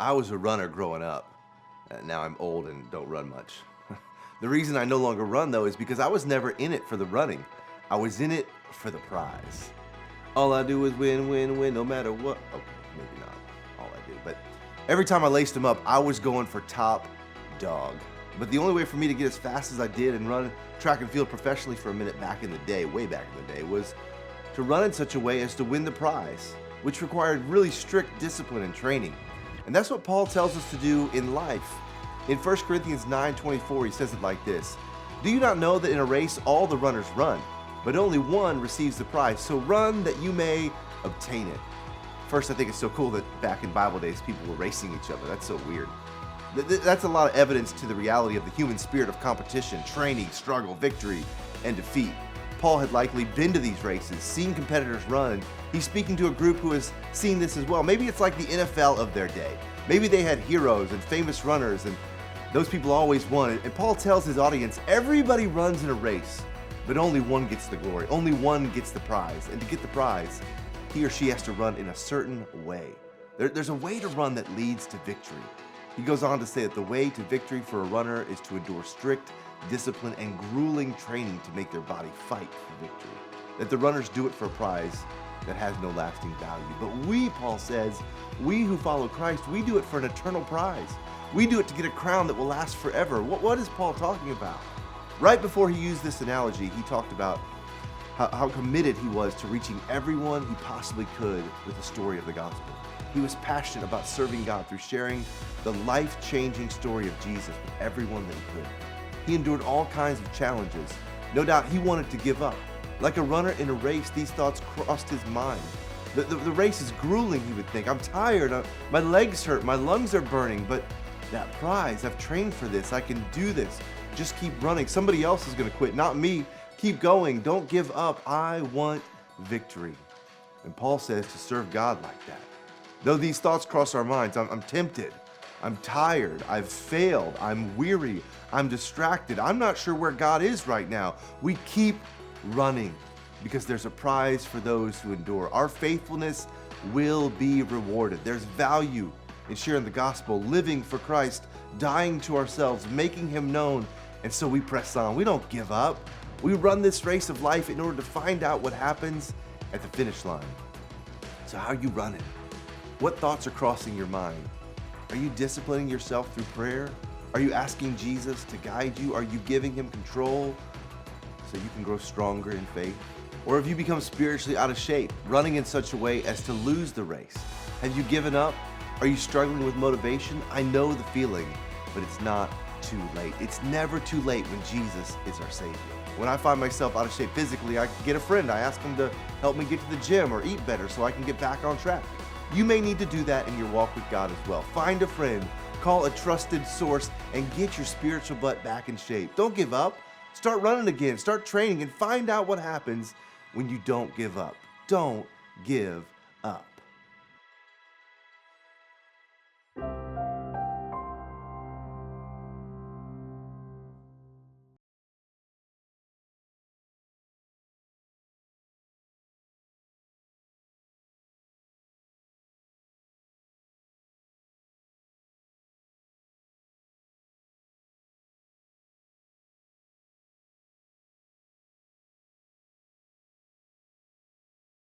I was a runner growing up. Now I'm old and don't run much. The reason I no longer run, though, is because I was never in it for the running. I was in it for the prize. All I do is win, win, win, no matter what. Okay, maybe not all I do, but every time I laced them up, I was going for top dog. But the only way for me to get as fast as I did and run track and field professionally for a minute back in the day, way back in the day, was to run in such a way as to win the prize, which required really strict discipline and training. And that's what Paul tells us to do in life. In 1 Corinthians 9:24, he says it like this: "Do you not know that in a race all the runners run, but only one receives the prize? So run that you may obtain it." First, I think it's so cool that back in Bible days, people were racing each other. That's so weird. That's a lot of evidence to the reality of the human spirit of competition, training, struggle, victory, and defeat. Paul had likely been to these races, seen competitors run, and he's speaking to a group who has seen this as well. Maybe it's like the NFL of their day. Maybe they had heroes and famous runners, and those people always won. And Paul tells his audience, everybody runs in a race, but only one gets the glory. Only one gets the prize. And to get the prize, he or she has to run in a certain way. There's a way to run that leads to victory. He goes on to say that the way to victory for a runner is to endure strict discipline and grueling training to make their body fight for victory. That the runners do it for a prize that has no lasting value. But we, Paul says, we who follow Christ, we do it for an eternal prize. We do it to get a crown that will last forever. What is Paul talking about? Right before he used this analogy, he talked about how committed he was to reaching everyone he possibly could with the story of the gospel. He was passionate about serving God through sharing the life-changing story of Jesus with everyone that he could. He endured all kinds of challenges. No doubt he wanted to give up. Like a runner in a race, these thoughts crossed his mind. The race is grueling, he would think. I'm tired, my legs hurt, my lungs are burning, but that prize, I've trained for this, I can do this. Just keep running. Somebody else is gonna quit, not me. Keep going, don't give up. I want victory. And Paul says to serve God like that. Though these thoughts cross our minds, I'm tempted, I'm tired, I've failed, I'm weary, I'm distracted, I'm not sure where God is right now. We keep running because there's a prize for those who endure. Our faithfulness will be rewarded. There's value in sharing the gospel, living for Christ, dying to ourselves, making him known. And so we press on. We don't give up. We run this race of life in order to find out what happens at the finish line. So how are you running? What thoughts are crossing your mind? Are you disciplining yourself through prayer? Are you asking Jesus to guide you? Are you giving him control so you can grow stronger in faith? Or have you become spiritually out of shape, running in such a way as to lose the race? Have you given up? Are you struggling with motivation? I know the feeling, but it's not too late. It's never too late when Jesus is our Savior. When I find myself out of shape physically, I get a friend. I ask him to help me get to the gym or eat better so I can get back on track. You may need to do that in your walk with God as well. Find a friend, call a trusted source, and get your spiritual butt back in shape. Don't give up. Start running again. Start training and find out what happens when you don't give up. Don't give